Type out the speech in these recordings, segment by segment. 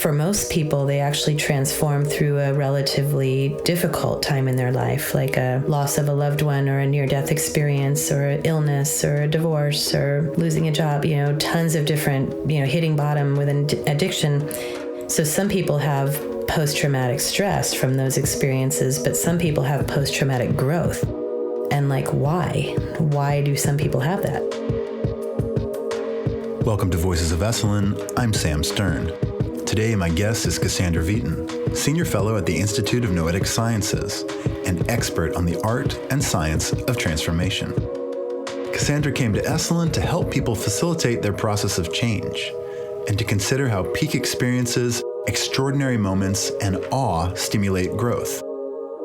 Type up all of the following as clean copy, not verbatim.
for most people, they actually transform through a relatively difficult time in their life, like a loss of a loved one or a near-death experience or an illness or a divorce or losing a job, tons of different, hitting bottom with an addiction. So some people have post-traumatic stress from those experiences, but some people have post-traumatic growth. And why? Why do some people have that? Welcome to Voices of Esalen. I'm Sam Stern. Today, my guest is Cassandra Vieten, Senior Fellow at the Institute of Noetic Sciences and expert on the art and science of transformation. Cassandra came to Esalen to help people facilitate their process of change and to consider how peak experiences, extraordinary moments, and awe stimulate growth.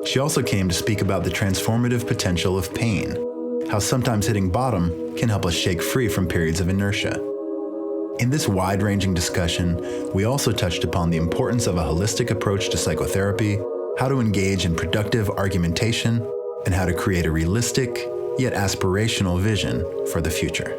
She also came to speak about the transformative potential of pain, how sometimes hitting bottom can help us shake free from periods of inertia. In this wide-ranging discussion, we also touched upon the importance of a holistic approach to psychotherapy, how to engage in productive argumentation, and how to create a realistic, yet aspirational vision for the future.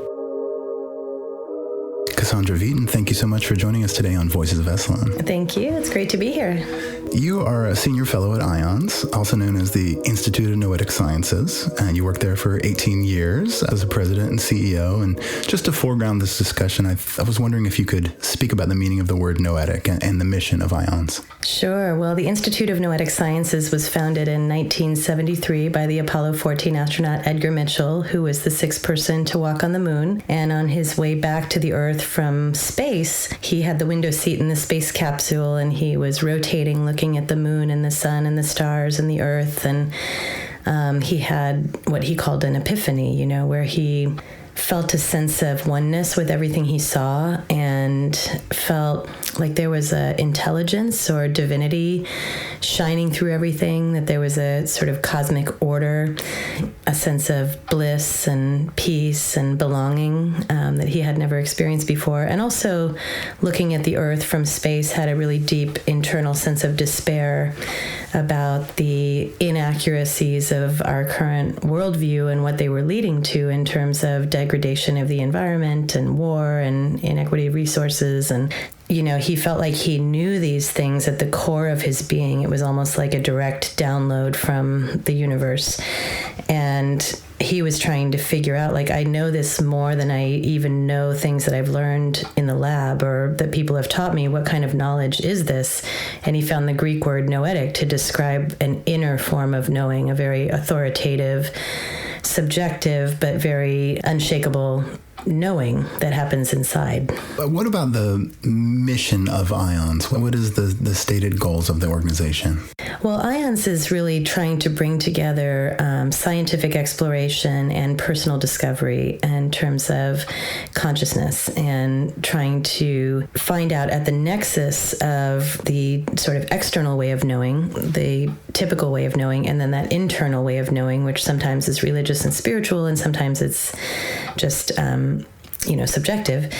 Cassandra Vieten, thank you so much for joining us today on Voices of Esalen. Thank you. It's great to be here. You are a senior fellow at IONS, also known as the Institute of Noetic Sciences, and you worked there for 18 years as a president and CEO. And just to foreground this discussion, I was wondering if you could speak about the meaning of the word noetic and the mission of IONS. Sure. Well, the Institute of Noetic Sciences was founded in 1973 by the Apollo 14 astronaut Edgar Mitchell, who was the sixth person to walk on the moon. And on his way back to the Earth from space, he had the window seat in the space capsule, and he was rotating, looking at the moon and the sun and the stars and the Earth. And he had what he called an epiphany, where he felt a sense of oneness with everything he saw and felt like there was an intelligence or divinity shining through everything, that there was a sort of cosmic order, a sense of bliss and peace and belonging that he had never experienced before. And also looking at the Earth from space had a really deep internal sense of despair about the inaccuracies of our current worldview and what they were leading to in terms of degradation of the environment and war and inequity of resources. And, he felt like he knew these things at the core of his being. It was almost like a direct download from the universe. And he was trying to figure out, I know this more than I even know things that I've learned in the lab or that people have taught me. What kind of knowledge is this? And he found the Greek word noetic to describe an inner form of knowing, a very authoritative, subjective, but very unshakable knowing that happens inside. But what about the mission of IONS? What is the stated goals of the organization? Well, IONS is really trying to bring together scientific exploration and personal discovery in terms of consciousness, and trying to find out at the nexus of the sort of external way of knowing, the typical way of knowing, and then that internal way of knowing, which sometimes is religious and spiritual, and sometimes it's just subjective.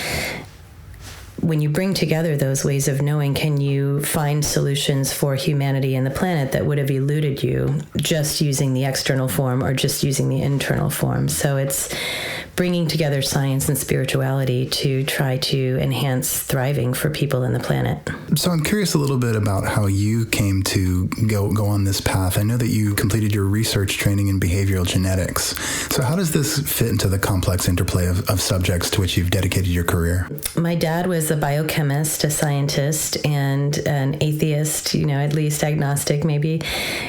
When you bring together those ways of knowing, can you find solutions for humanity and the planet that would have eluded you just using the external form or just using the internal form? So it's bringing together science and spirituality to try to enhance thriving for people and the planet. So I'm curious a little bit about how you came to go on this path. I know that you completed your research training in behavioral genetics. So how does this fit into the complex interplay of subjects to which you've dedicated your career? My dad was a biochemist, a scientist, and an atheist, at least agnostic maybe.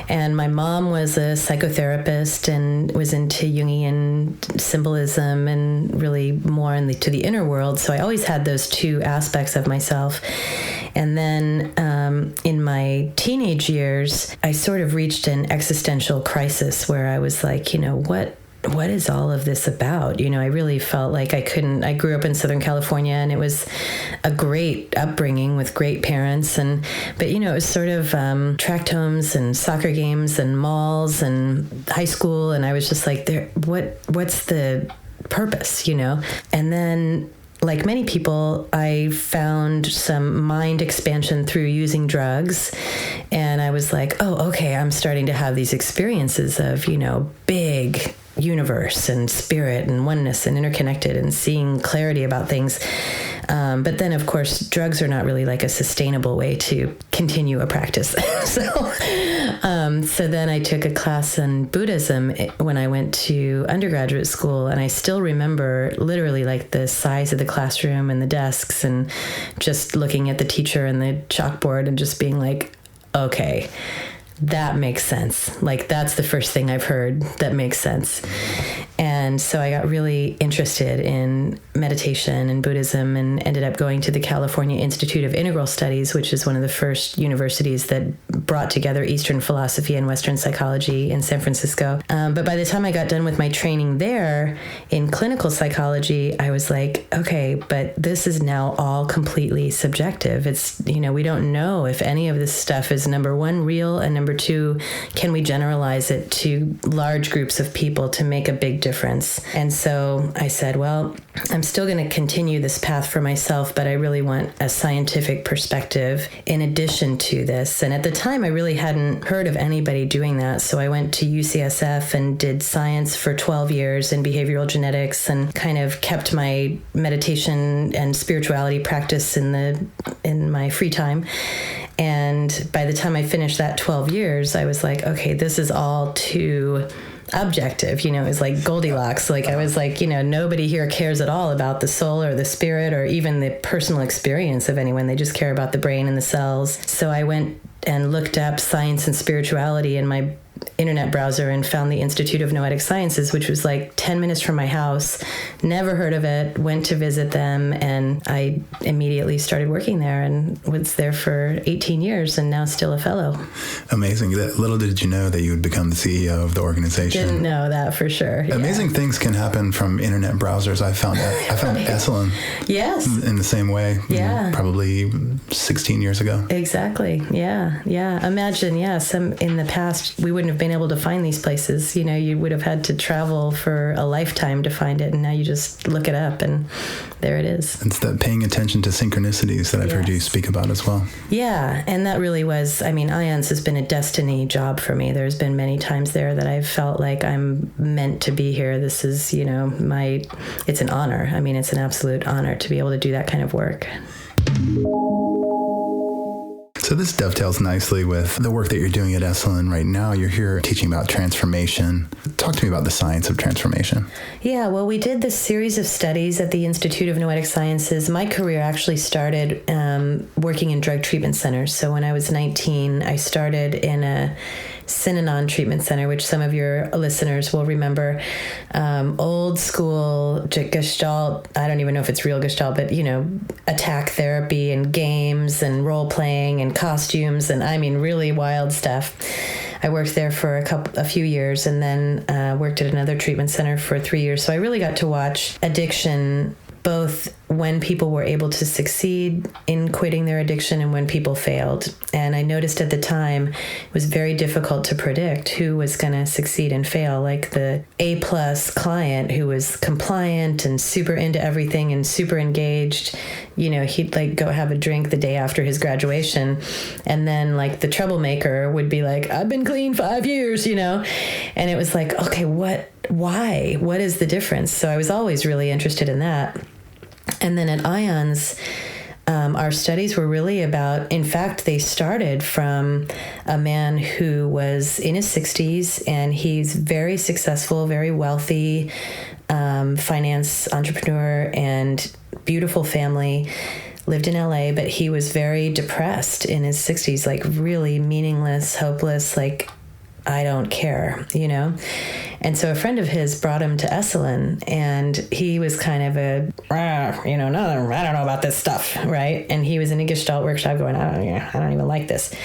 And my mom was a psychotherapist and was into Jungian symbolism and really more to the inner world. So I always had those two aspects of myself. And then in my teenage years, I sort of reached an existential crisis where I was like, what is all of this about? I really felt like I grew up in Southern California, and it was a great upbringing with great parents. But it was sort of tract homes and soccer games and malls and high school. And I was just like, what's the purpose, And then, like many people, I found some mind expansion through using drugs. And I was like, oh, okay, I'm starting to have these experiences of, big universe and spirit and oneness and interconnected and seeing clarity about things. But then, of course, drugs are not really like a sustainable way to continue a practice. So then I took a class in Buddhism when I went to undergraduate school, and I still remember literally like the size of the classroom and the desks, and just looking at the teacher and the chalkboard and just being like, okay, that makes sense. Like, that's the first thing I've heard that makes sense. And so I got really interested in meditation and Buddhism, and ended up going to the California Institute of Integral Studies, which is one of the first universities that brought together Eastern philosophy and Western psychology in San Francisco. But by the time I got done with my training there in clinical psychology, I was like, okay, but this is now all completely subjective. It's, we don't know if any of this stuff is, number one, real, and number two, can we generalize it to large groups of people to make a big difference? And so I said, well, I'm still going to continue this path for myself, but I really want a scientific perspective in addition to this. And at the time, I really hadn't heard of anybody doing that. So I went to UCSF and did science for 12 years in behavioral genetics, and kind of kept my meditation and spirituality practice in my free time. And by the time I finished that 12 years, I was like, okay, this is all too objective. It was like Goldilocks. Like, I was like, nobody here cares at all about the soul or the spirit or even the personal experience of anyone. They just care about the brain and the cells. So I went and looked up science and spirituality in my internet browser and found the Institute of Noetic Sciences, which was like 10 minutes from my house. Never heard of it, went to visit them, and I immediately started working there and was there for 18 years and now still a fellow. Amazing. Little did you know that you would become the CEO of the organization. Didn't know that for sure. Amazing things can happen from internet browsers. I found Esalen yes. in the same way. Yeah. Probably 16 years ago. Exactly. Yeah. Yeah. Imagine, some in the past, we wouldn't have been able to find these places. You would have had to travel for a lifetime to find it, and now you just look it up and there it is. It's that paying attention to synchronicities that I've heard you speak about as well. Yeah, and that really was, IONS has been a destiny job for me. There's been many times there that I've felt like I'm meant to be here. This is, it's an honor. It's an absolute honor to be able to do that kind of work. So this dovetails nicely with the work that you're doing at Esalen right now. You're here teaching about transformation. Talk to me about the science of transformation. Yeah, well, we did this series of studies at the Institute of Noetic Sciences. My career actually started working in drug treatment centers. So when I was 19, I started in a Synanon treatment center, which some of your listeners will remember. Old school Gestalt, I don't even know if it's real Gestalt, but, attack therapy and games and role playing and costumes and really wild stuff. I worked there for a few years, and then worked at another treatment center for 3 years. So I really got to watch addiction, both when people were able to succeed in quitting their addiction and when people failed. And I noticed at the time it was very difficult to predict who was going to succeed and fail. Like the A+ client who was compliant and super into everything and super engaged, he'd like go have a drink the day after his graduation. And then like the troublemaker would be like, I've been clean 5 years, And it was like, okay, why? What is the difference? So I was always really interested in that. And then at IONS, our studies were really about, in fact, they started from a man who was in his 60s, and he's very successful, very wealthy, finance entrepreneur and beautiful family, lived in LA, but he was very depressed in his 60s, like really meaningless, hopeless, like, I don't care, And so a friend of his brought him to Esalen, and he was kind of I don't know about this stuff, right? And he was in a Gestalt workshop going, I don't even like this.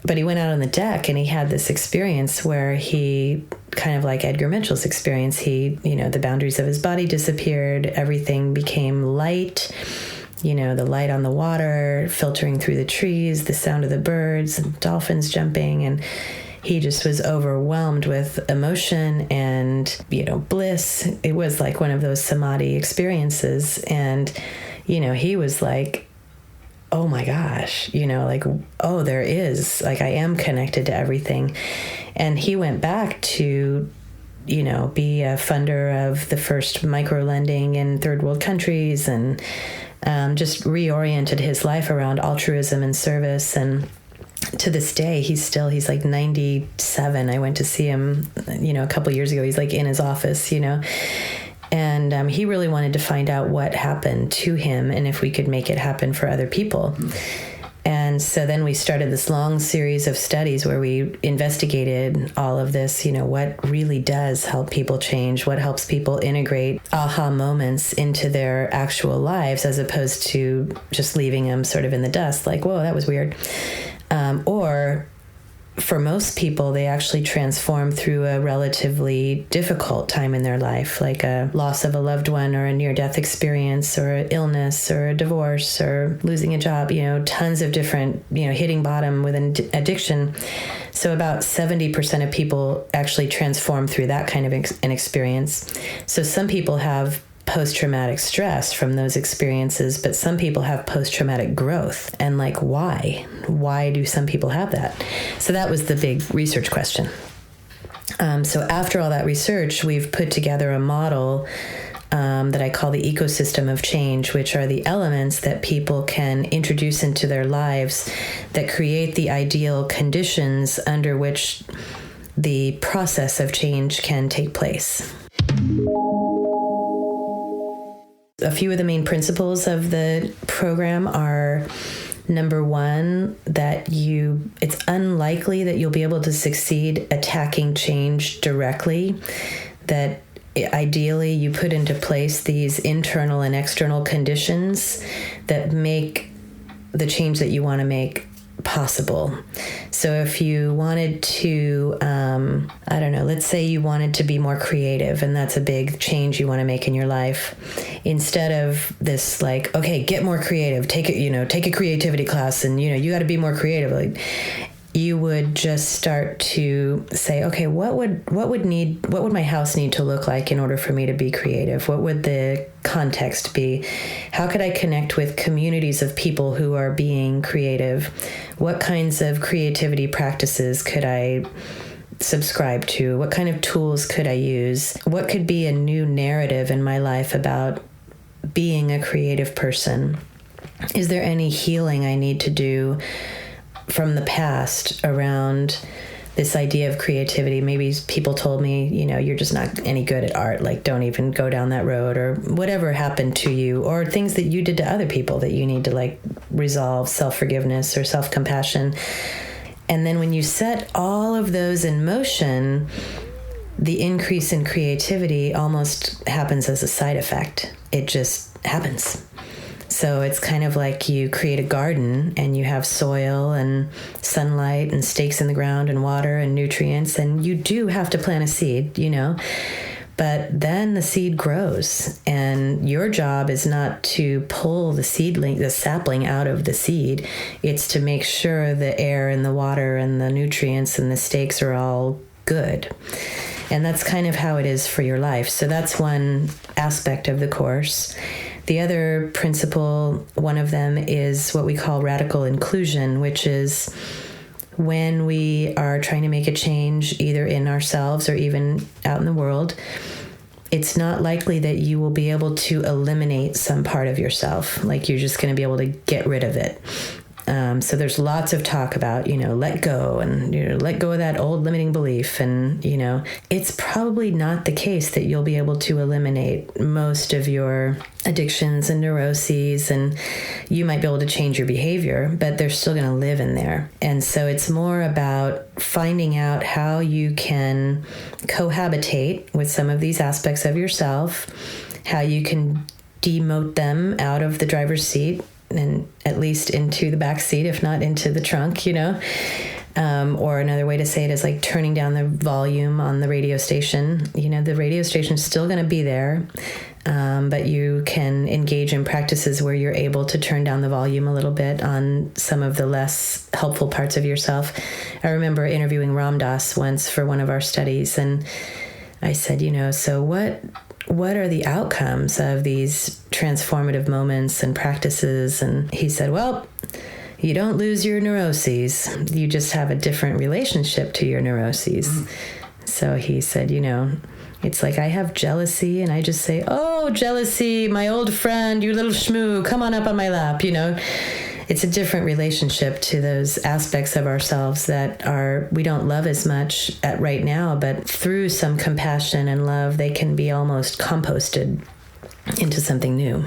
But he went out on the deck and he had this experience where he, kind of like Edgar Mitchell's experience, the boundaries of his body disappeared, everything became light. The light on the water, filtering through the trees, the sound of the birds, and dolphins jumping, and he just was overwhelmed with emotion and, bliss. It was like one of those samadhi experiences. And, he was like, oh my gosh, there is, like, I am connected to everything. And he went back to be a funder of the first micro-lending in third world countries, and just reoriented his life around altruism and service. And to this day, he's like 97. I went to see him, a couple years ago. He's like in his office, and he really wanted to find out what happened to him and if we could make it happen for other people. And so then we started this long series of studies where we investigated all of this, what really does help people change, what helps people integrate aha moments into their actual lives, as opposed to just leaving them sort of in the dust, like, whoa, that was weird. Or for most people, they actually transform through a relatively difficult time in their life, like a loss of a loved one or a near-death experience or an illness or a divorce or losing a job, tons of different, hitting bottom with an addiction. So about 70% of people actually transform through that kind of an experience. So some people have post-traumatic stress from those experiences, but some people have post-traumatic growth. And why? Why do some people have that? So that was the big research question. So after all that research, we've put together a model that I call the ecosystem of change, which are the elements that people can introduce into their lives that create the ideal conditions under which the process of change can take place. A few of the main principles of the program are, number one, that it's unlikely that you'll be able to succeed attacking change directly, that ideally you put into place these internal and external conditions that make the change that you want to make possible. So if you wanted to, let's say you wanted to be more creative, and that's a big change you want to make in your life. Instead of this okay, get more creative, take a creativity class, and you got to be more creative. You would just start to say, okay, what would my house need to look like in order for me to be creative? What would the context be? How could I connect with communities of people who are being creative? What kinds of creativity practices could I subscribe to? What kind of tools could I use? What could be a new narrative in my life about being a creative person? Is there any healing I need to do from the past around this idea of creativity? Maybe people told me, you're just not any good at art, don't even go down that road, or whatever happened to you, or things that you did to other people that you need to resolve, self-forgiveness or self-compassion. And then when you set all of those in motion, the increase in creativity almost happens as a side effect. It just happens. So it's kind of like you create a garden and you have soil and sunlight and stakes in the ground and water and nutrients, and you do have to plant a seed, but then the seed grows, and your job is not to pull the sapling out of the seed. It's to make sure the air and the water and the nutrients and the stakes are all good. And that's kind of how it is for your life. So that's one aspect of the course. The other principle, one of them, is what we call radical inclusion, which is when we are trying to make a change either in ourselves or even out in the world, it's not likely that you will be able to eliminate some part of yourself, you're just going to be able to get rid of it. So there's lots of talk about, let go and, let go of that old limiting belief. And, it's probably not the case that you'll be able to eliminate most of your addictions and neuroses, and you might be able to change your behavior, but they're still going to live in there. And so it's more about finding out how you can cohabitate with some of these aspects of yourself, how you can demote them out of the driver's seat and at least into the back seat, if not into the trunk, or another way to say it is turning down the volume on the radio station. The radio station is still going to be there, but you can engage in practices where you're able to turn down the volume a little bit on some of the less helpful parts of yourself. I remember interviewing Ram Dass once for one of our studies, and I said, so what are the outcomes of these transformative moments and practices? And he said, well, you don't lose your neuroses. You just have a different relationship to your neuroses. So he said, it's like I have jealousy and I just say, oh, jealousy, my old friend, you little shmoo, come on up on my lap, It's a different relationship to those aspects of ourselves that we don't love as much at right now, but through some compassion and love, they can be almost composted into something new.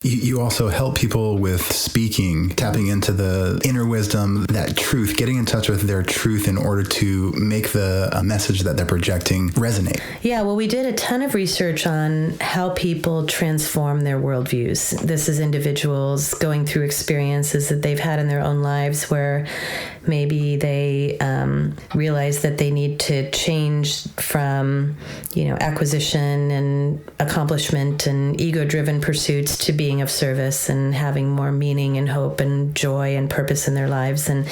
You also help people with speaking, tapping into the inner wisdom, that truth, getting in touch with their truth in order to make the message that they're projecting resonate. Yeah, well, we did a ton of research on how people transform their worldviews. This is individuals going through experiences that they've had in their own lives where maybe they realize that they need to change from, acquisition and accomplishment and ego-driven pursuits to being of service and having more meaning and hope and joy and purpose in their lives. And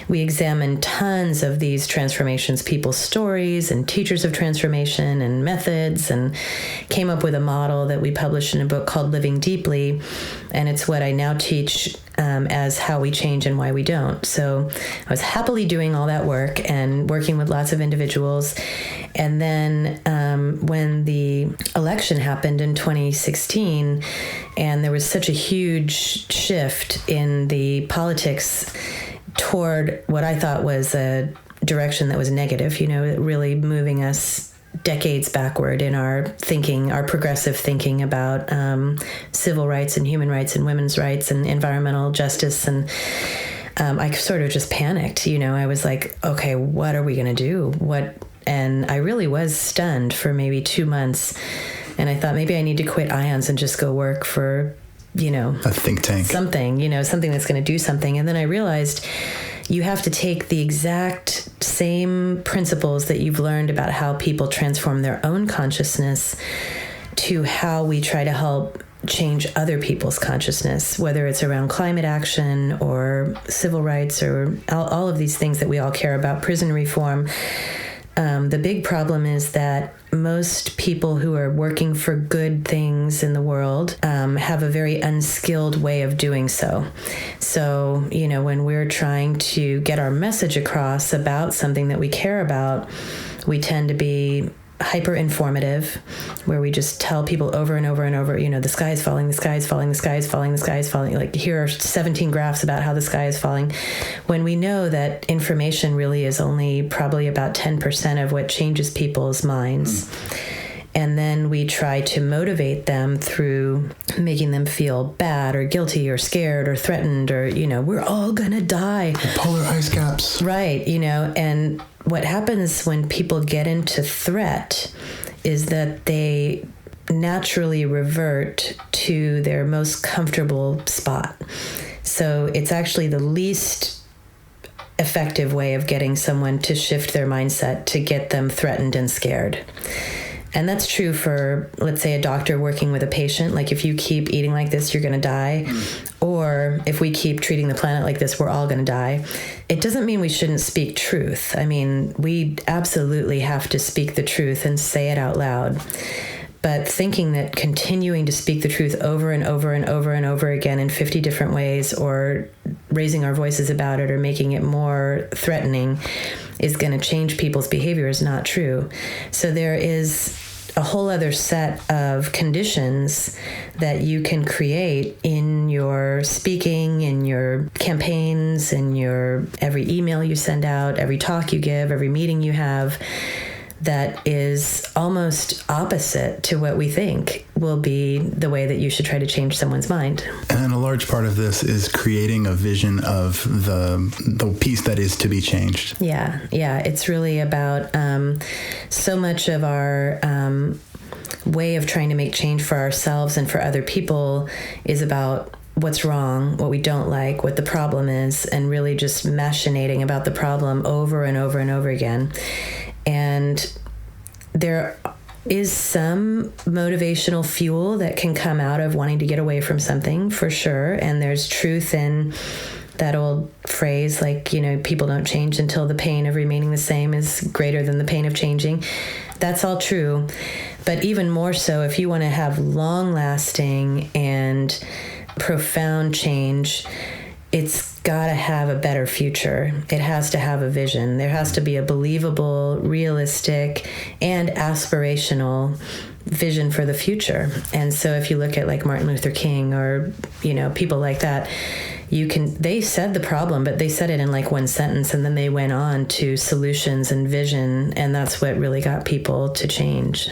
we examined tons of these transformations, people's stories and teachers of transformation and methods, and came up with a model that we published in a book called Living Deeply. And it's what I now teach as how we change and why we don't. So I was happily doing all that work and working with lots of individuals. And then when the election happened in 2016, and there was such a huge shift in the politics toward what I thought was a direction that was negative, really moving us decades backward in our thinking, our progressive thinking about civil rights and human rights and women's rights and environmental justice. And I sort of just panicked, I was like, okay, what are we going to do? And I really was stunned for maybe 2 months. And I thought maybe I need to quit IONS and just go work for, a think tank, something that's going to do something. And then I realized you have to take the exact same principles that you've learned about how people transform their own consciousness to how we try to help change other people's consciousness, whether it's around climate action or civil rights or all of these things that we all care about, prison reform. The big problem is that most people who are working for good things in the world have a very unskilled way of doing so. So, when we're trying to get our message across about something that we care about, we tend to be hyper informative, where we just tell people over and over and over, the sky is falling, the sky is falling, the sky is falling, the sky is falling. Like, here are 17 graphs about how the sky is falling, when we know that information really is only probably about 10% of what changes people's minds. And then we try to motivate them through making them feel bad or guilty or scared or threatened or, we're all gonna die. Polar ice caps. Right, and what happens when people get into threat is that they naturally revert to their most comfortable spot. So it's actually the least effective way of getting someone to shift their mindset to get them threatened and scared. And that's true for, let's say, a doctor working with a patient. Like, if you keep eating like this, you're going to die. Or if we keep treating the planet like this, we're all going to die. It doesn't mean we shouldn't speak truth. I mean, we absolutely have to speak the truth and say it out loud. But thinking that continuing to speak the truth over and over and over and over again in 50 different ways, or raising our voices about it or making it more threatening, is going to change people's behavior is not true. So there is a whole other set of conditions that you can create in your speaking, in your campaigns, in your every email you send out, every talk you give, every meeting you have, that is almost opposite to what we think will be the way that you should try to change someone's mind. And a large part of this is creating a vision of the piece that is to be changed. Yeah. It's really about so much of our way of trying to make change for ourselves and for other people is about what's wrong, what we don't like, what the problem is, and really just machinating about the problem over and over and over again. And there is some motivational fuel that can come out of wanting to get away from something, for sure. And there's truth in that old phrase, like, people don't change until the pain of remaining the same is greater than the pain of changing. That's all true. But even more so, if you want to have long-lasting and profound change, it's got to have a better future. It has to have a vision. There has to be a believable, realistic, and aspirational vision for the future. And so if you look at like Martin Luther King or, people like that, they said the problem, but they said it in like one sentence, and then they went on to solutions and vision. And that's what really got people to change.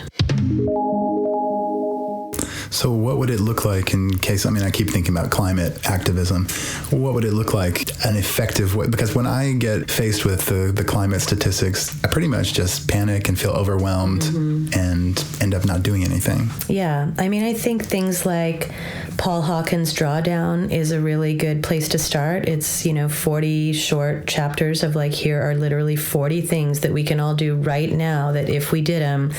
So what would it look like in case, I keep thinking about climate activism. What would it look like an effective way? Because when I get faced with the climate statistics, I pretty much just panic and feel overwhelmed and end up not doing anything. Yeah. I think things like Paul Hawken's Drawdown is a really good place to start. It's, 40 short chapters of like, here are literally 40 things that we can all do right now that if we did them,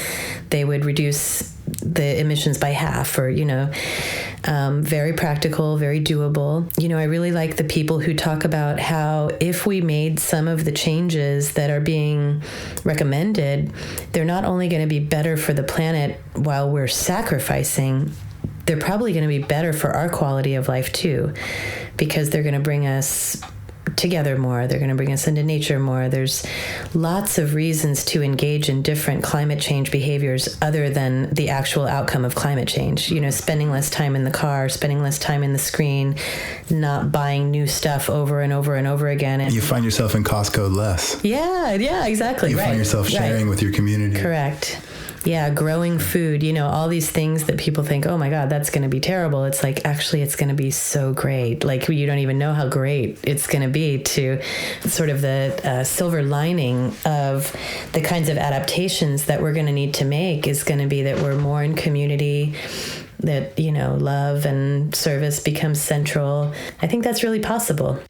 they would reduce the emissions by half, or, very practical, very doable. I really like the people who talk about how if we made some of the changes that are being recommended, they're not only going to be better for the planet while we're sacrificing, they're probably going to be better for our quality of life too, because they're going to bring us together more. They're going to bring us into nature more. There's lots of reasons to engage in different climate change behaviors other than the actual outcome of climate change. Spending less time in the car, spending less time in the screen, not buying new stuff over and over and over again. And you find yourself in Costco less. Yeah, exactly. You find yourself sharing with your community. Correct. Yeah, growing food, all these things that people think, oh my God, that's going to be terrible. It's like, actually, it's going to be so great. Like, you don't even know how great it's going to be. To sort of the silver lining of the kinds of adaptations that we're going to need to make is going to be that we're more in community, that, love and service becomes central. I think that's really possible.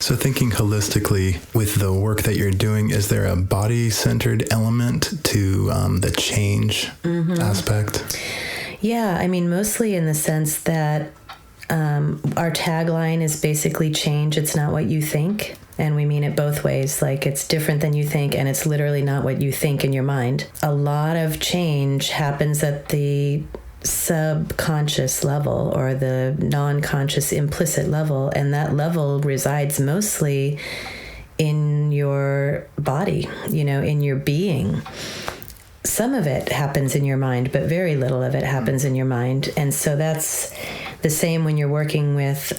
So thinking holistically with the work that you're doing, is there a body-centered element to the change aspect? Yeah, mostly in the sense that our tagline is basically change. It's not what you think. And we mean it both ways. Like, it's different than you think, and it's literally not what you think in your mind. A lot of change happens at the subconscious level, or the non-conscious implicit level, and that level resides mostly in your body, in your being. Some of it happens in your mind, but very little of it happens in your mind. And so that's the same when you're working with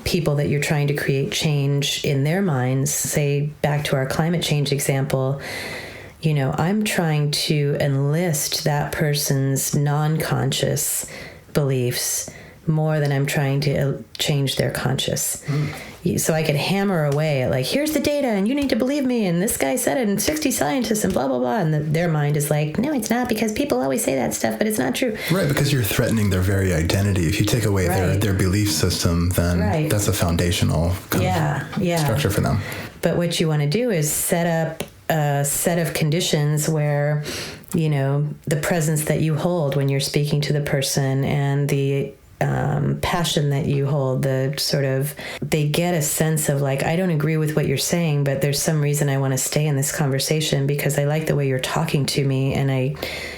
people that you're trying to create change in their minds. Say, back to our climate change example, I'm trying to enlist that person's non-conscious beliefs more than I'm trying to change their conscious. So I could hammer away at like, here's the data and you need to believe me, and this guy said it, and 60 scientists and blah, blah, blah. And their mind is like, no, it's not, because people always say that stuff, but it's not true. Right, because you're threatening their very identity. If you take away their belief system, then that's a foundational kind of structure for them. But what you want to do is set up a set of conditions where, the presence that you hold when you're speaking to the person, and the passion that you hold, they get a sense of like, I don't agree with what you're saying, but there's some reason I want to stay in this conversation because I like the way you're talking to me, and I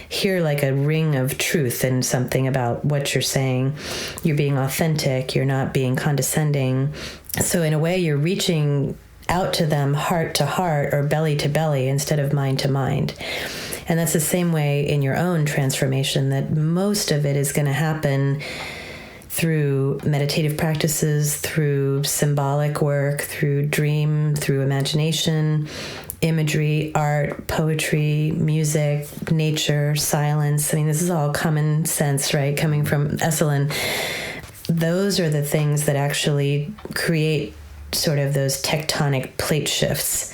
hear like a ring of truth and something about what you're saying. You're being authentic. You're not being condescending. So in a way, you're reaching out to them heart to heart, or belly to belly, instead of mind to mind. And that's the same way in your own transformation, that most of it is going to happen through meditative practices, through symbolic work, through dream, through imagination, imagery, art, poetry, music, nature, silence. This is all common sense, right? Coming from Esalen. Those are the things that actually create sort of those tectonic plate shifts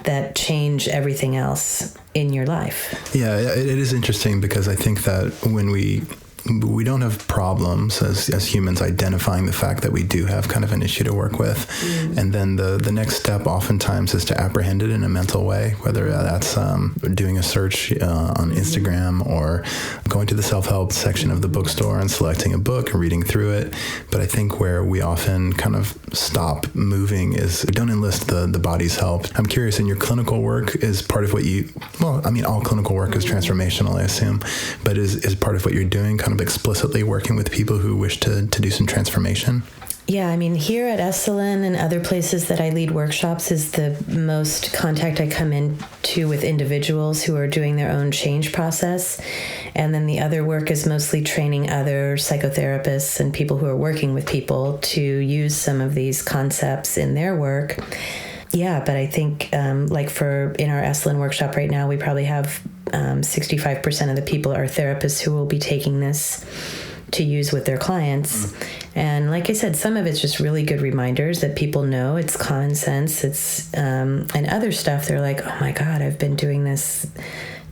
that change everything else in your life. Yeah, it is interesting, because I think that when we don't have problems as humans identifying the fact that we do have kind of an issue to work with. And then the next step oftentimes is to apprehend it in a mental way, whether that's doing a search on Instagram, or going to the self-help section of the bookstore and selecting a book and reading through it. But I think where we often kind of stop moving is we don't enlist the body's help. I'm curious, in your clinical work, is part of what all clinical work is transformational, I assume, but is part of what you're doing kind kind of explicitly working with people who wish to do some transformation? Yeah, I mean, here at Esalen and other places that I lead workshops is the most contact I come into with individuals who are doing their own change process. And then the other work is mostly training other psychotherapists and people who are working with people to use some of these concepts in their work. Yeah, but I think in our Esalen workshop right now, we probably have 65% of the people are therapists who will be taking this to use with their clients. And like I said, some of it's just really good reminders that people know. It's common sense. It's and other stuff, they're like, oh my God, I've been doing this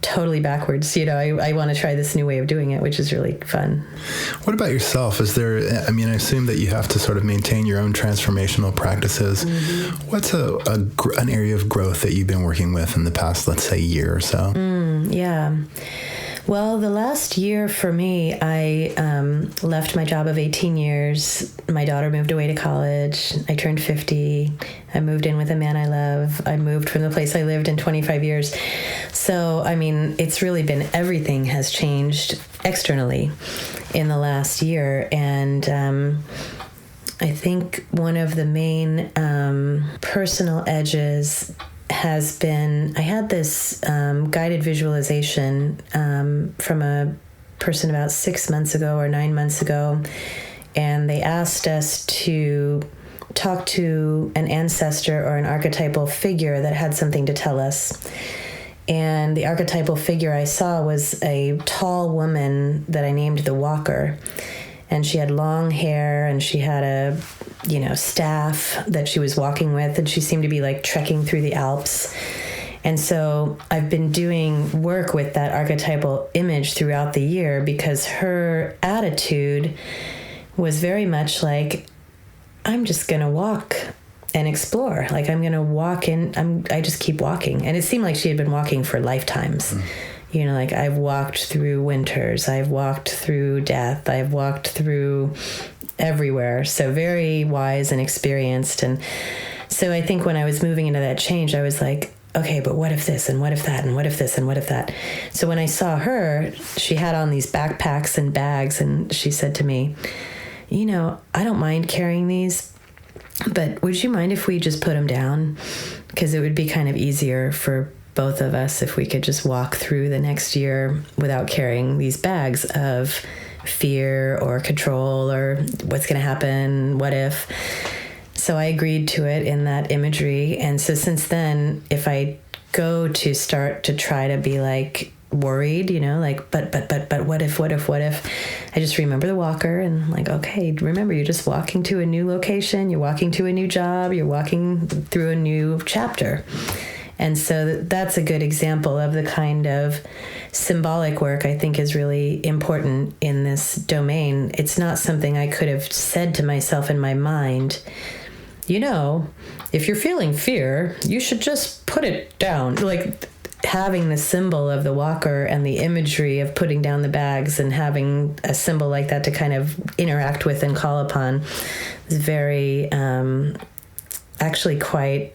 totally backwards. I want to try this new way of doing it, which is really fun. What about yourself? I assume that you have to sort of maintain your own transformational practices. Mm-hmm. What's an area of growth that you've been working with in the past, let's say, year or so? Yeah. Well, the last year for me, I left my job of 18 years. My daughter moved away to college. I turned 50. I moved in with a man I love. I moved from the place I lived in 25 years. So, it's really been, everything has changed externally in the last year. And I think one of the main personal edges has been, I had this guided visualization from a person about 6 months ago or 9 months ago, and they asked us to talk to an ancestor or an archetypal figure that had something to tell us. And the archetypal figure I saw was a tall woman that I named the Walker. And she had long hair, and she had a, staff that she was walking with, and she seemed to be like trekking through the Alps. And so I've been doing work with that archetypal image throughout the year because her attitude was very much like, I'm just going to walk and explore. Like, I'm going to walk in, I just keep walking. And it seemed like she had been walking for lifetimes. Like I've walked through winters, I've walked through death, I've walked through everywhere. So very wise and experienced. And so I think when I was moving into that change, I was like, okay, but what if this and what if that and what if this and what if that? So when I saw her, she had on these backpacks and bags, and she said to me, I don't mind carrying these, but would you mind if we just put them down? Because it would be kind of easier for both of us if we could just walk through the next year without carrying these bags of fear or control or what's going to happen, what if. So I agreed to it in that imagery. And so since then, if I go to start to try to be like worried, but what if, I just remember the Walker and like, okay, remember, you're just walking to a new location, you're walking to a new job, you're walking through a new chapter. And so that's a good example of the kind of symbolic work I think is really important in this domain. It's not something I could have said to myself in my mind, if you're feeling fear, you should just put it down. Like having the symbol of the Walker and the imagery of putting down the bags and having a symbol like that to kind of interact with and call upon is very, actually quite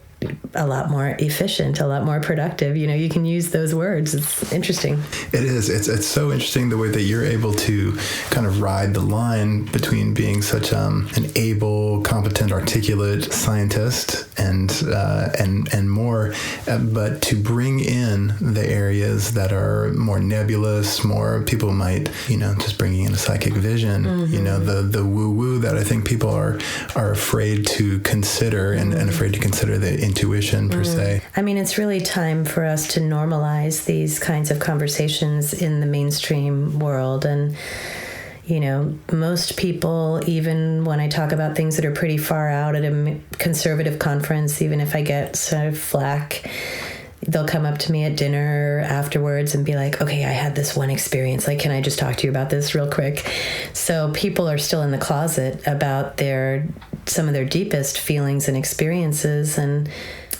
a lot more efficient, a lot more productive. You can use those words. It's interesting. It is. It's so interesting the way that you're able to kind of ride the line between being such an able, competent, articulate scientist and more, but to bring in the areas that are more nebulous, more people might, just bringing in a psychic vision, the woo-woo that I think people are afraid to consider and afraid to consider the intuition per se. It's really time for us to normalize these kinds of conversations in the mainstream world. And, most people, even when I talk about things that are pretty far out at a conservative conference, even if I get sort of flack, they'll come up to me at dinner afterwards and be like, okay, I had this one experience. Like, can I just talk to you about this real quick? So people are still in the closet about some of their deepest feelings and experiences. And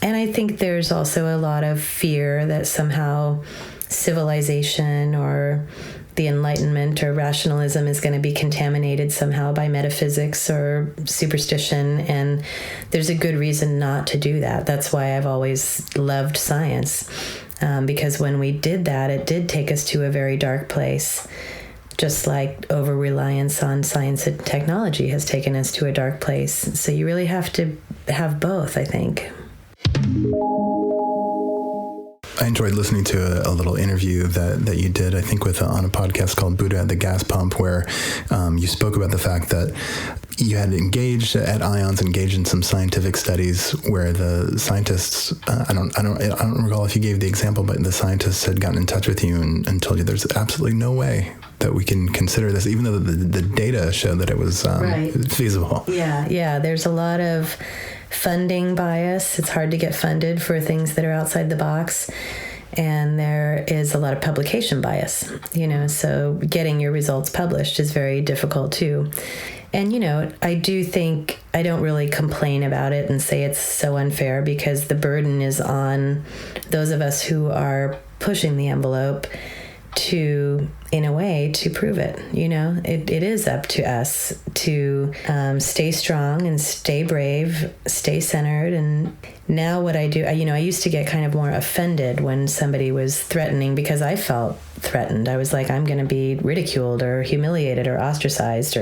I think there's also a lot of fear that somehow civilization or the Enlightenment or rationalism is going to be contaminated somehow by metaphysics or superstition. And there's a good reason not to do that. That's why I've always loved science, because when we did that, it did take us to a very dark place. just like over-reliance on science and technology has taken us to a dark place. So you really have to have both, I think. I enjoyed listening to a little interview that you did, I think, on a podcast called Buddha at the Gas Pump, where you spoke about the fact that you had engaged at IONS, engaged in some scientific studies where the scientists, I don't recall if you gave the example, but the scientists had gotten in touch with you and told you there's absolutely no way that we can consider this, even though the data showed that it was feasible. Yeah. There's a lot of funding bias. It's hard to get funded for things that are outside the box. And there is a lot of publication bias, so getting your results published is very difficult too. And, I do think I don't really complain about it and say it's so unfair, because the burden is on those of us who are pushing the envelope to, in a way, to prove it. It is up to us to stay strong and stay brave, stay centered. And now what I do, I used to get kind of more offended when somebody was threatening, because I felt threatened. I was like, I'm going to be ridiculed or humiliated or ostracized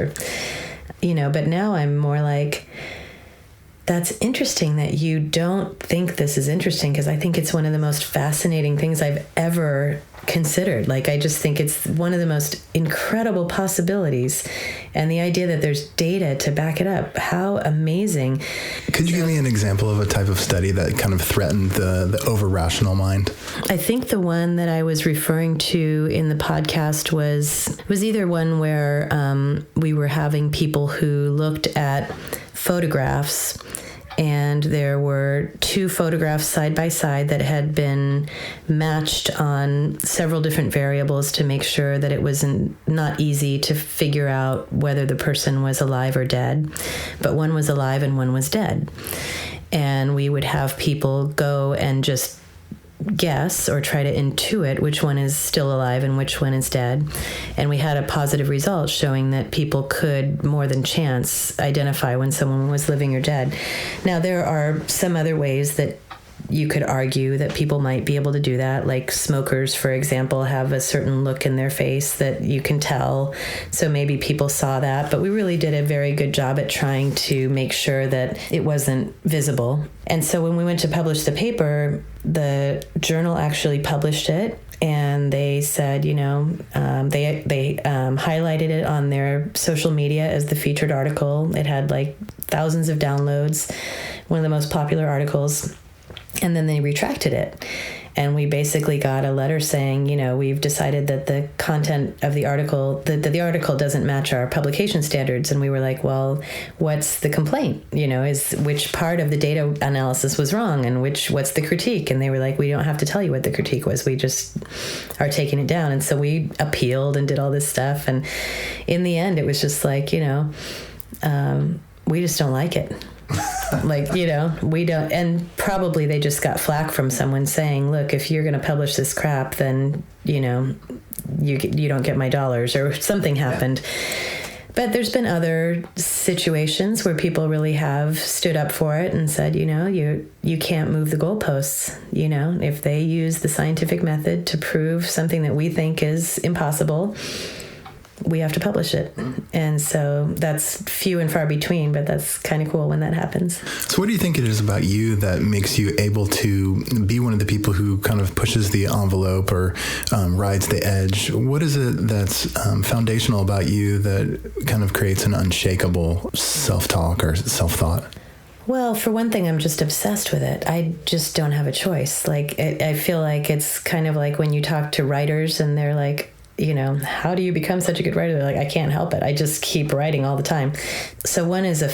but now I'm more like, that's interesting that you don't think this is interesting, because I think it's one of the most fascinating things I've ever considered. Like, I just think it's one of the most incredible possibilities. And the idea that there's data to back it up, how amazing. Could you give me an example of a type of study that kind of threatened the over-rational mind? I think the one that I was referring to in the podcast was either one where we were having people who looked at photographs, and there were two photographs side by side that had been matched on several different variables to make sure that it was not easy to figure out whether the person was alive or dead. But one was alive and one was dead. And we would have people go and just guess or try to intuit which one is still alive and which one is dead. And we had a positive result showing that people could, more than chance, identify when someone was living or dead. Now, there are some other ways that you could argue that people might be able to do that. Like smokers, for example, have a certain look in their face that you can tell. So maybe people saw that, but we really did a very good job at trying to make sure that it wasn't visible. And so when we went to publish the paper, the journal actually published it. And they said, they highlighted it on their social media as the featured article. It had like thousands of downloads, one of the most popular articles. And then they retracted it. And we basically got a letter saying, we've decided that the content of the article, that the article doesn't match our publication standards. And we were like, well, what's the complaint? Is which part of the data analysis was wrong, and what's the critique? And they were like, we don't have to tell you what the critique was. We just are taking it down. And so we appealed and did all this stuff. And in the end, it was just like, we just don't like it. We don't, and probably they just got flack from someone saying, look, if you're going to publish this crap, then, you don't get my dollars, or something happened. Yeah. But there's been other situations where people really have stood up for it and said, you can't move the goalposts. If they use the scientific method to prove something that we think is impossible, we have to publish it. And so that's few and far between, but that's kind of cool when that happens. So what do you think it is about you that makes you able to be one of the people who kind of pushes the envelope or rides the edge? What is it that's foundational about you that kind of creates an unshakable self-talk or self-thought? Well, for one thing, I'm just obsessed with it. I just don't have a choice. Like, I feel like it's kind of like when you talk to writers and they're like, how do you become such a good writer? They're like, I can't help it. I just keep writing all the time. So one is a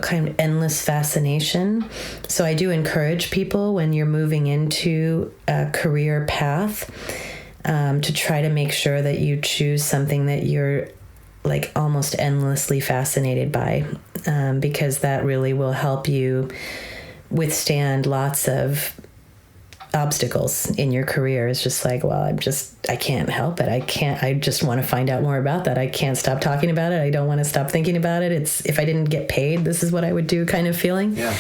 kind of endless fascination. So I do encourage people when you're moving into a career path to try to make sure that you choose something that you're like almost endlessly fascinated by, because that really will help you withstand lots of obstacles in your career. It's just like, well, I can't help it. I just want to find out more about that. I can't stop talking about it. I don't want to stop thinking about it. If I didn't get paid, this is what I would do kind of feeling. Yeah.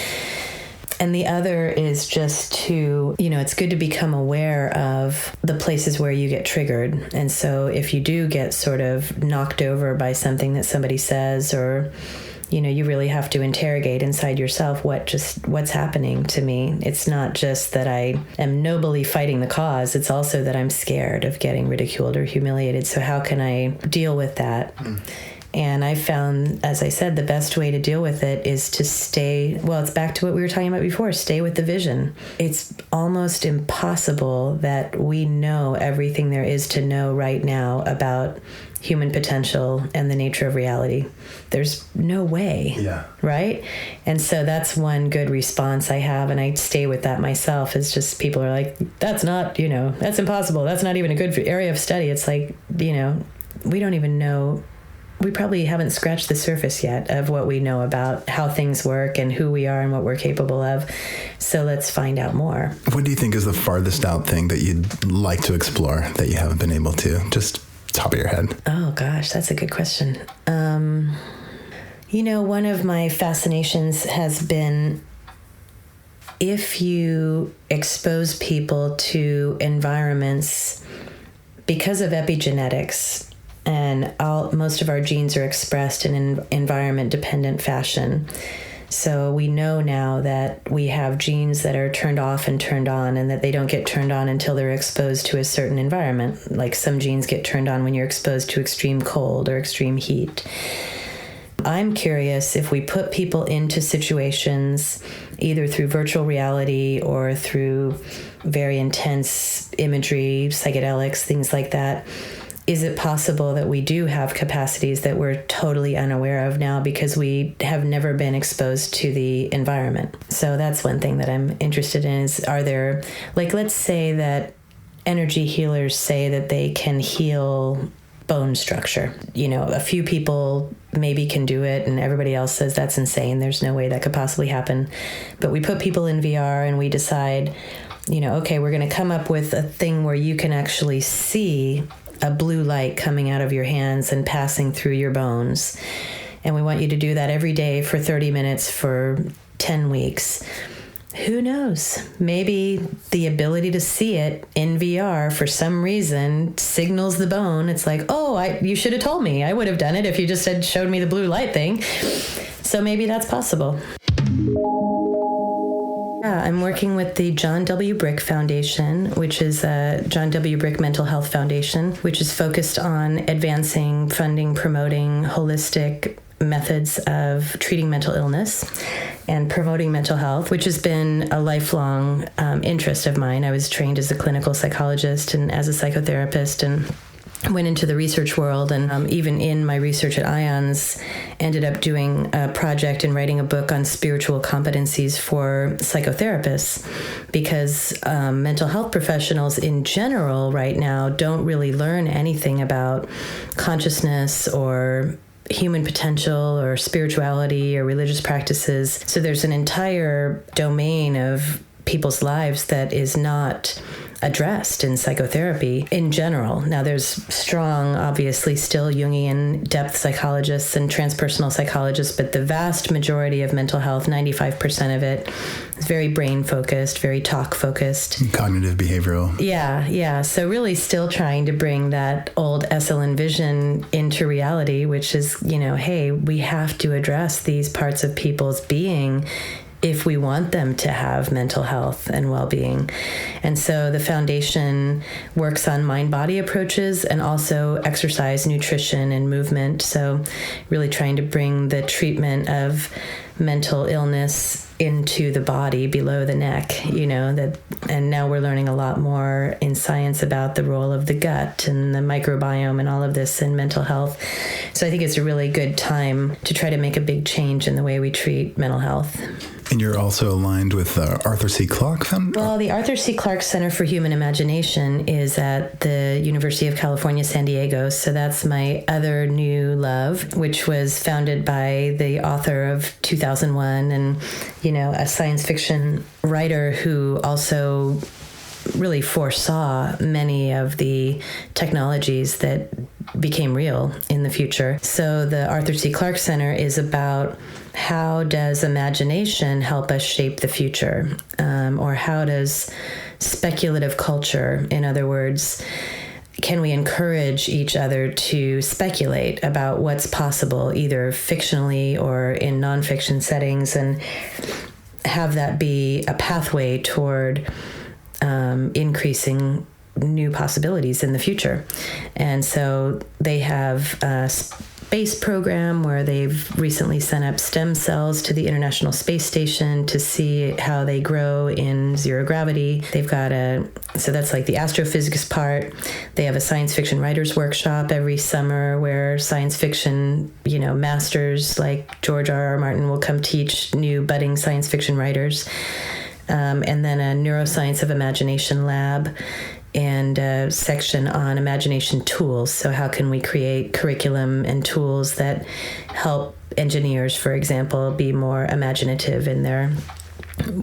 And the other is just to, it's good to become aware of the places where you get triggered. And so if you do get sort of knocked over by something that somebody says, or, you really have to interrogate inside yourself what's happening to me. It's not just that I am nobly fighting the cause. It's also that I'm scared of getting ridiculed or humiliated. So how can I deal with that? And I found, as I said, the best way to deal with it is to it's back to what we were talking about before, stay with the vision. It's almost impossible that we know everything there is to know right now about human potential and the nature of reality. There's no way, right? And so that's one good response I have, and I stay with that myself, is just people are like, that's not, that's impossible. That's not even a good area of study. It's like, we don't even know. We probably haven't scratched the surface yet of what we know about how things work and who we are and what we're capable of. So let's find out more. What do you think is the farthest out thing that you'd like to explore that you haven't been able to? Just top of your head. Oh, gosh, that's a good question. One of my fascinations has been, if you expose people to environments because of epigenetics, and most of our genes are expressed in an environment-dependent fashion. So we know now that we have genes that are turned off and turned on, and that they don't get turned on until they're exposed to a certain environment. Like some genes get turned on when you're exposed to extreme cold or extreme heat. I'm curious if we put people into situations, either through virtual reality or through very intense imagery, psychedelics, things like that, is it possible that we do have capacities that we're totally unaware of now because we have never been exposed to the environment? So that's one thing that I'm interested in, is, are there, let's say that energy healers say that they can heal bone structure. A few people maybe can do it, and everybody else says that's insane. There's no way that could possibly happen. But we put people in VR and we decide, okay, we're going to come up with a thing where you can actually see a blue light coming out of your hands and passing through your bones. And we want you to do that every day for 30 minutes for 10 weeks. Who knows? Maybe the ability to see it in VR for some reason signals the bone. It's like, you should have told me. I would have done it if you just had showed me the blue light thing. So maybe that's possible. Yeah, I'm working with the John W. Brick Foundation, which is a John W. Brick Mental Health Foundation, which is focused on advancing, funding, promoting holistic methods of treating mental illness and promoting mental health, which has been a lifelong interest of mine. I was trained as a clinical psychologist and as a psychotherapist, and went into the research world, and even in my research at IONS, ended up doing a project and writing a book on spiritual competencies for psychotherapists, because mental health professionals in general right now don't really learn anything about consciousness or human potential or spirituality or religious practices. So there's an entire domain of people's lives that is not addressed in psychotherapy in general. Now, there's strong, obviously, still Jungian depth psychologists and transpersonal psychologists, but the vast majority of mental health, 95% of it, is very brain-focused, very talk-focused. Cognitive behavioral. Yeah. So really still trying to bring that old Esalen vision into reality, which is, hey, we have to address these parts of people's being if we want them to have mental health and well-being. And so the foundation works on mind-body approaches and also exercise, nutrition, and movement. So really trying to bring the treatment of mental illness into the body below the neck, and now we're learning a lot more in science about the role of the gut and the microbiome and all of this in mental health. So I think it's a really good time to try to make a big change in the way we treat mental health. And you're also aligned with Arthur C. Clarke Foundation? Well, the Arthur C. Clarke Center for Human Imagination is at the University of California, San Diego. So that's my other new love, which was founded by the author of 2001 and, a science fiction writer who also really foresaw many of the technologies that became real in the future. So the Arthur C. Clarke Center is about how does imagination help us shape the future? Or how does speculative culture, in other words, can we encourage each other to speculate about what's possible, either fictionally or in nonfiction settings, and have that be a pathway toward increasing new possibilities in the future? And so they have a space program where they've recently sent up stem cells to the International Space Station to see how they grow in zero gravity. They've got so that's like the astrophysics part. They have a science fiction writers workshop every summer where science fiction, masters like George R.R. Martin will come teach new budding science fiction writers. And then a neuroscience of imagination lab, and a section on imagination tools. So how can we create curriculum and tools that help engineers, for example, be more imaginative in their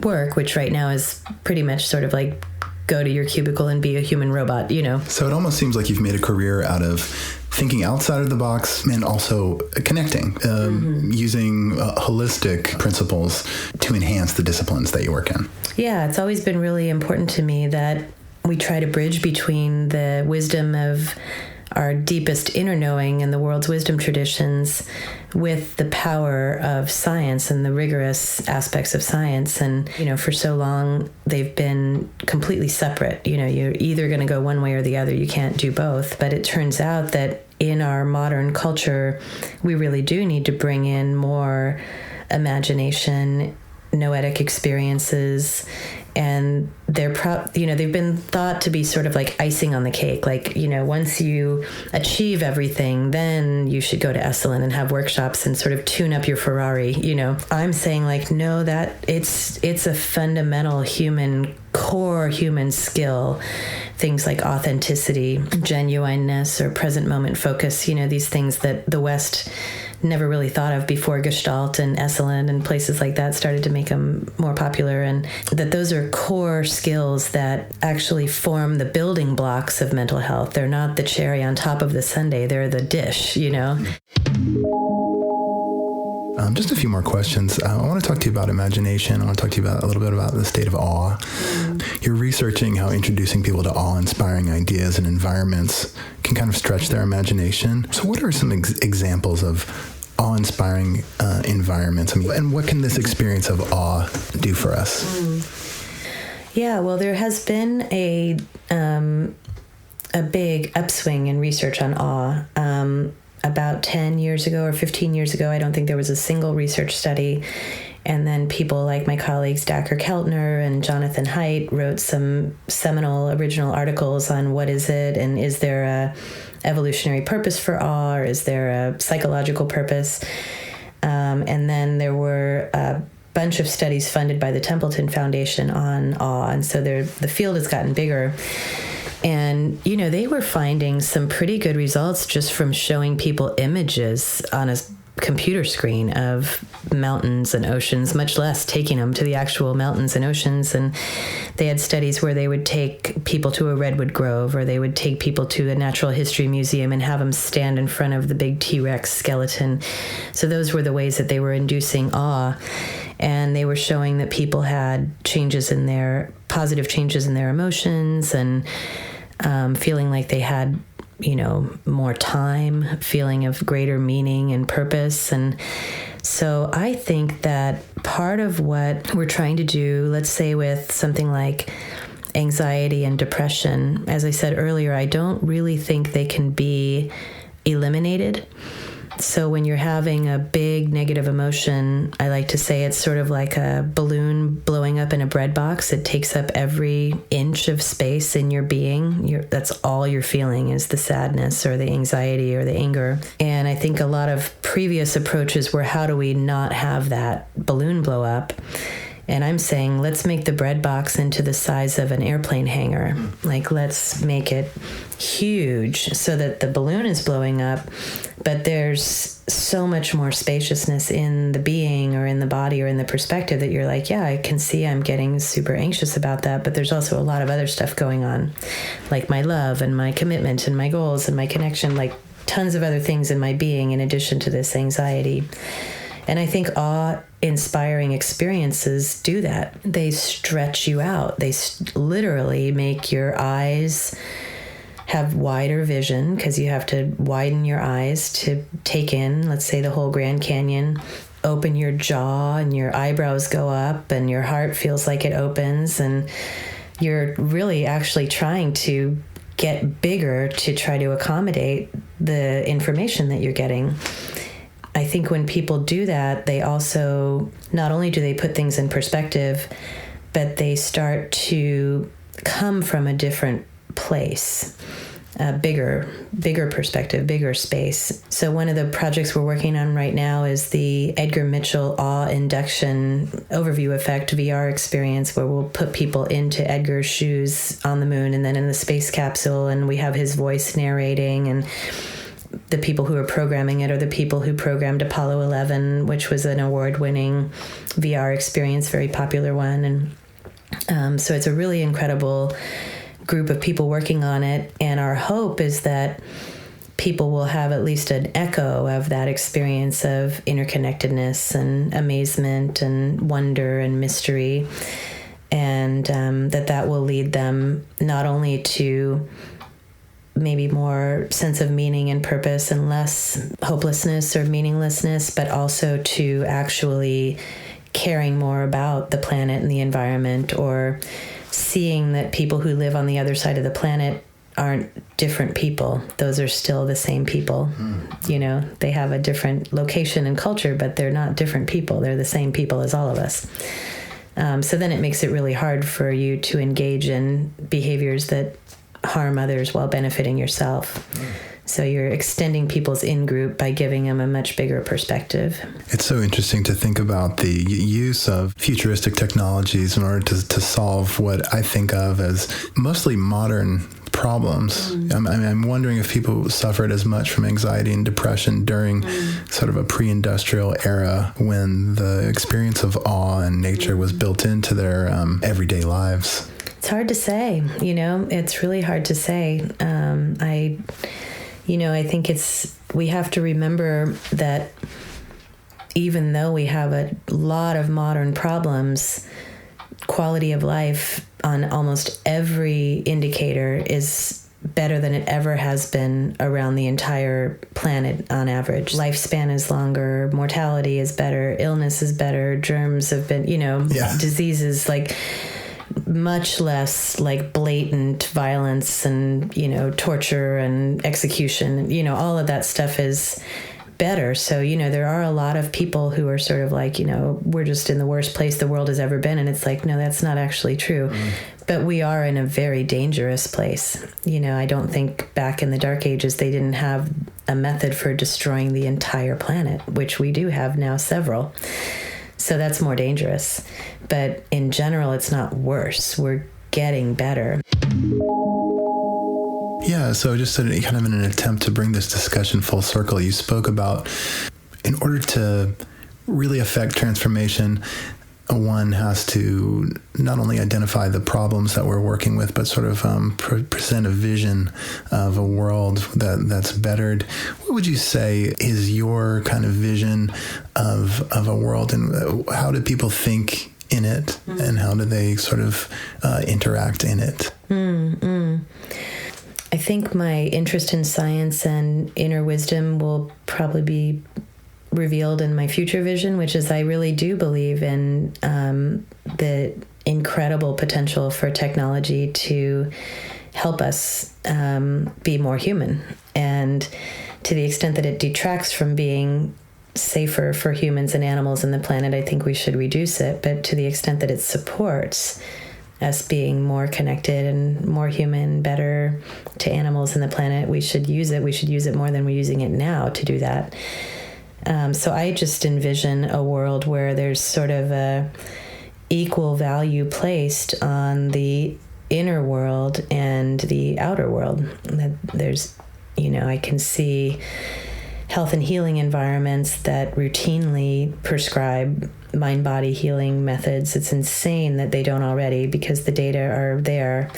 work, which right now is pretty much sort of like go to your cubicle and be a human robot, So it almost seems like you've made a career out of thinking outside of the box and also connecting, using holistic principles to enhance the disciplines that you work in. Yeah, it's always been really important to me that we try to bridge between the wisdom of our deepest inner knowing and the world's wisdom traditions with the power of science and the rigorous aspects of science. And, for so long, they've been completely separate. You're either going to go one way or the other. You can't do both. But it turns out that in our modern culture, we really do need to bring in more imagination, noetic experiences, and they've been thought to be sort of like icing on the cake. Like, once you achieve everything, then you should go to Esalen and have workshops and sort of tune up your Ferrari. I'm saying like, no, that it's a fundamental core human skill. Things like authenticity, genuineness, or present moment focus, these things that the West never really thought of before Gestalt and Esalen and places like that started to make them more popular, and that those are core skills that actually form the building blocks of mental health. They're not the cherry on top of the sundae, they're the dish, Just a few more questions. I want to talk to you about imagination. I want to talk to you about a little bit about the state of awe. You're researching how introducing people to awe-inspiring ideas and environments can kind of stretch their imagination. So what are some examples of awe-inspiring environments? And what can this experience of awe do for us? Yeah, well, there has been a big upswing in research on awe. About 10 years ago or 15 years ago, I don't think there was a single research study. And then people like my colleagues Dacher Keltner and Jonathan Haidt wrote some seminal original articles on what is it, and is there a evolutionary purpose for awe, or is there a psychological purpose? And then there were a bunch of studies funded by the Templeton Foundation on awe. And so the field has gotten bigger. And, they were finding some pretty good results just from showing people images on a computer screen of mountains and oceans, much less taking them to the actual mountains and oceans. And they had studies where they would take people to a redwood grove, or they would take people to a natural history museum and have them stand in front of the big T-Rex skeleton. So those were the ways that they were inducing awe. And they were showing that people had positive changes in their emotions, and feeling like they had, more time, feeling of greater meaning and purpose. And so I think that part of what we're trying to do, let's say with something like anxiety and depression, as I said earlier, I don't really think they can be eliminated. So when you're having a big negative emotion, I like to say it's sort of like a balloon blowing up in a bread box. It takes up every inch of space in your being. That's all you're feeling is the sadness or the anxiety or the anger. And I think a lot of previous approaches were, how do we not have that balloon blow up? And I'm saying, let's make the bread box into the size of an airplane hangar. Like, let's make it huge so that the balloon is blowing up, but there's so much more spaciousness in the being or in the body or in the perspective that you're like, yeah, I can see I'm getting super anxious about that, but there's also a lot of other stuff going on, like my love and my commitment and my goals and my connection, like tons of other things in my being in addition to this anxiety. And I think awe-inspiring experiences do that. They stretch you out. They literally make your eyes have wider vision, because you have to widen your eyes to take in, let's say, the whole Grand Canyon. Open your jaw and your eyebrows go up and your heart feels like it opens, and you're really actually trying to get bigger to try to accommodate the information that you're getting. I think when people do that, they also, not only do they put things in perspective, but they start to come from a different place, a bigger perspective, bigger space. So one of the projects we're working on right now is the Edgar Mitchell Awe Induction Overview Effect VR experience, where we'll put people into Edgar's shoes on the moon and then in the space capsule, and we have his voice narrating, and the people who are programming it are the people who programmed Apollo 11, which was an award-winning VR experience, very popular one. And so it's a really incredible group of people working on it. And our hope is that people will have at least an echo of that experience of interconnectedness and amazement and wonder and mystery. And that will lead them not only to maybe more sense of meaning and purpose and less hopelessness or meaninglessness, but also to actually caring more about the planet and the environment, or seeing that people who live on the other side of the planet aren't different people. Those are still the same people. You know, they have a different location and culture, but they're not different people. They're the same people as all of us. So then it makes it really hard for you to engage in behaviors that harm others while benefiting yourself. So you're extending people's in-group by giving them a much bigger perspective. It's so interesting to think about the use of futuristic technologies in order to solve what I think of as mostly modern problems. I'm wondering if people suffered as much from anxiety and depression during sort of a pre-industrial era, when the experience of awe and nature was built into their everyday lives. It's hard to say, it's really hard to say. I think we have to remember that even though we have a lot of modern problems, quality of life on almost every indicator is better than it ever has been around the entire planet on average. Lifespan is longer, mortality is better, illness is better, germs have been, diseases like much less like blatant violence and, torture and execution, all of that stuff is better. So, there are a lot of people who are sort of like, we're just in the worst place the world has ever been. And it's like, no, that's not actually true. But we are in a very dangerous place. I don't think back in the Dark Ages, they didn't have a method for destroying the entire planet, which we do have now several. So that's more dangerous. But in general, it's not worse. We're getting better. Yeah, so just kind of in an attempt to bring this discussion full circle, you spoke about, in order to really affect transformation, one has to not only identify the problems that we're working with, but sort of present a vision of a world that's bettered. What would you say is your kind of vision of a world, and how do people think in it, and how do they sort of interact in it? I think my interest in science and inner wisdom will probably be revealed in my future vision, which is I really do believe in the incredible potential for technology to help us be more human. And to the extent that it detracts from being safer for humans and animals and the planet, I think we should reduce it. But to the extent that it supports us being more connected and more human, better to animals and the planet, we should use it. We should use it more than we're using it now to do that. So I just envision a world where there's sort of a equal value placed on the inner world and the outer world. There's, I can see health and healing environments that routinely prescribe mind-body healing methods. It's insane that they don't already, because the data are there.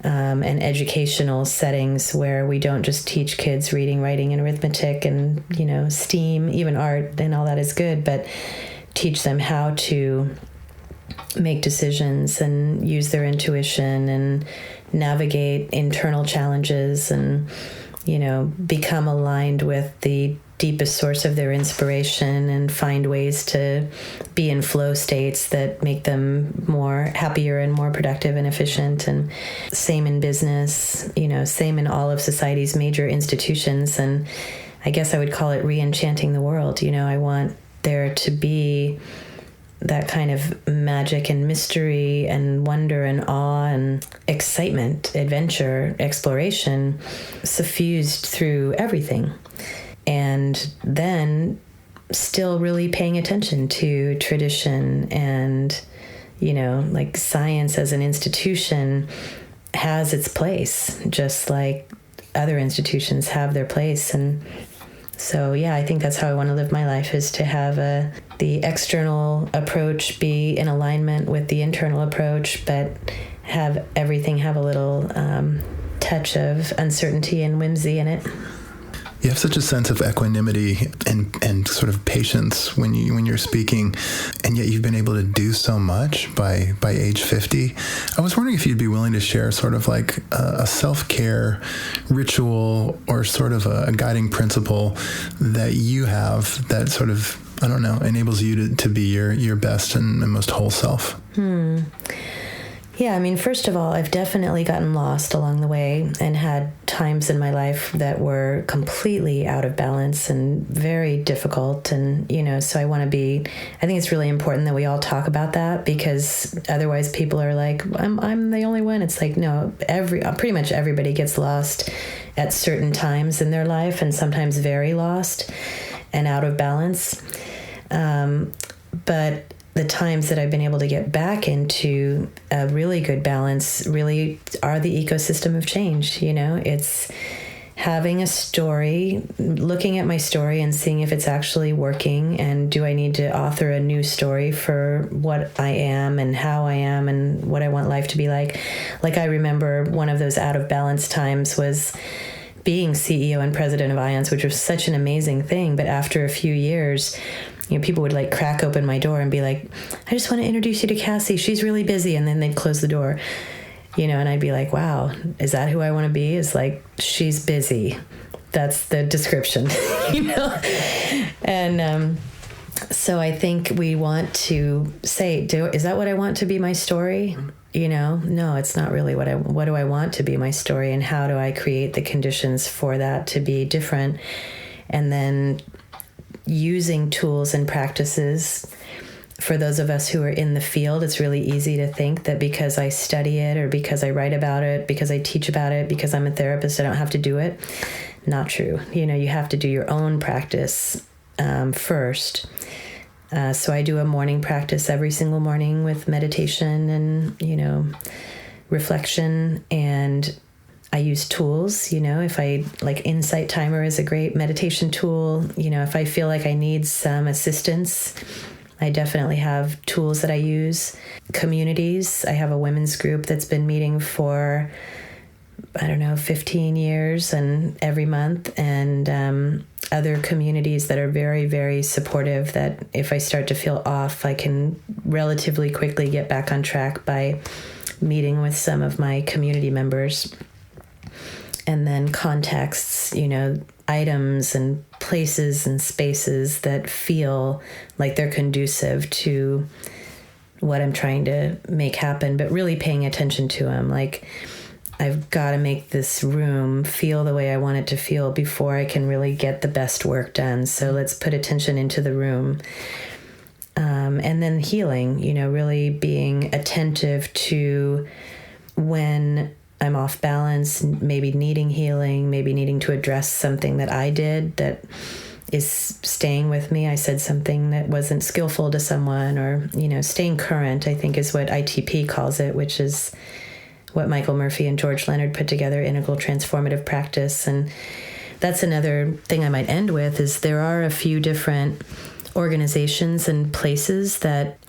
and educational settings where we don't just teach kids reading, writing, and arithmetic and, STEAM, even art and all that is good, but teach them how to make decisions and use their intuition and navigate internal challenges and, become aligned with the deepest source of their inspiration and find ways to be in flow states that make them more happier and more productive and efficient. And same in business, same in all of society's major institutions. And I guess I would call it re-enchanting the world. I want there to be that kind of magic and mystery and wonder and awe and excitement, adventure, exploration suffused through everything. And then still really paying attention to tradition and, like science as an institution has its place, just like other institutions have their place. And so, yeah, I think that's how I want to live my life, is to have the external approach be in alignment with the internal approach, but have everything have a little touch of uncertainty and whimsy in it. You have such a sense of equanimity and sort of patience when you're speaking, and yet you've been able to do so much by age 50. I was wondering if you'd be willing to share sort of like a self-care ritual or sort of a guiding principle that you have that sort of, I don't know, enables you to be your best and most whole self. Yeah, I mean, first of all, I've definitely gotten lost along the way and had times in my life that were completely out of balance and very difficult. And, so I think it's really important that we all talk about that, because otherwise people are like, I'm the only one. It's like, no, pretty much everybody gets lost at certain times in their life, and sometimes very lost and out of balance. But the times that I've been able to get back into a really good balance really are the ecosystem of change. It's having a story, looking at my story and seeing if it's actually working, and do I need to author a new story for what I am and how I am and what I want life to be like. Like, I remember one of those out of balance times was being CEO and president of IONS, which was such an amazing thing. But after a few years, people would like crack open my door and be like, I just want to introduce you to Cassie. She's really busy. And then they'd close the door, and I'd be like, wow, is that who I want to be? Is like, she's busy. That's the description, And so I think we want to say, is that what I want to be my story? No, it's not really what do I want to be my story, and how do I create the conditions for that to be different? And then using tools and practices. For those of us who are in the field, it's really easy to think that because I study it, or because I write about it, because I teach about it, because I'm a therapist, I don't have to do it. Not true. You have to do your own practice first. So I do a morning practice every single morning with meditation and, reflection, and I use tools, if I like Insight Timer is a great meditation tool. If I feel like I need some assistance, I definitely have tools that I use. Communities. I have a women's group that's been meeting for, 15 years and every month, and other communities that are very, very supportive, that if I start to feel off, I can relatively quickly get back on track by meeting with some of my community members. And then contexts, items and places and spaces that feel like they're conducive to what I'm trying to make happen, but really paying attention to them. Like, I've got to make this room feel the way I want it to feel before I can really get the best work done. So let's put attention into the room. And then healing, really being attentive to when I'm off balance, maybe needing healing, maybe needing to address something that I did that is staying with me. I said something that wasn't skillful to someone, or, staying current, I think is what ITP calls it, which is what Michael Murphy and George Leonard put together, integral transformative practice. And that's another thing I might end with, is there are a few different organizations and places that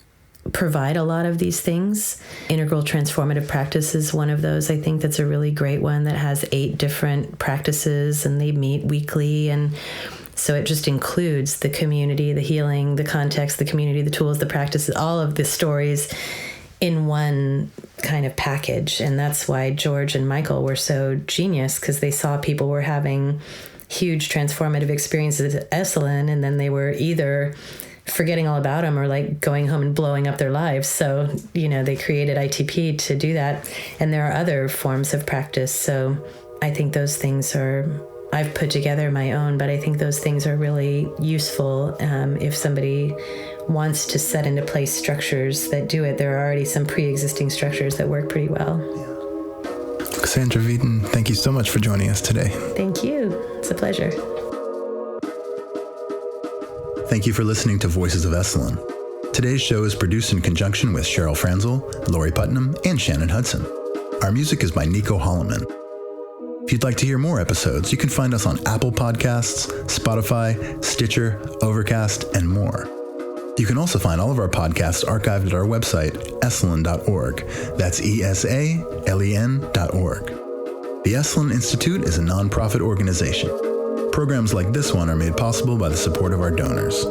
provide a lot of these things. Integral transformative practice is one of those. I think that's a really great one that has 8 different practices, and they meet weekly. And so it just includes the community, the healing, the context, the community, the tools, the practices, all of the stories in one kind of package. And that's why George and Michael were so genius, because they saw people were having huge transformative experiences at Esalen, and then they were either forgetting all about them or like going home and blowing up their lives. So, they created ITP to do that. And there are other forms of practice. So I think those things I've put together my own, but I think those things are really useful if somebody wants to set into place structures that do it. There are already some pre-existing structures that work pretty well. Cassandra Vieten, thank you so much for joining us today. Thank you. It's a pleasure. Thank you for listening to Voices of Esalen. Today's show is produced in conjunction with Cheryl Franzel, Lori Putnam, and Shannon Hudson. Our music is by Nico Holloman. If you'd like to hear more episodes, you can find us on Apple Podcasts, Spotify, Stitcher, Overcast, and more. You can also find all of our podcasts archived at our website, esalen.org. That's ESALEN.org. The Esalen Institute is a nonprofit organization. Programs like this one are made possible by the support of our donors.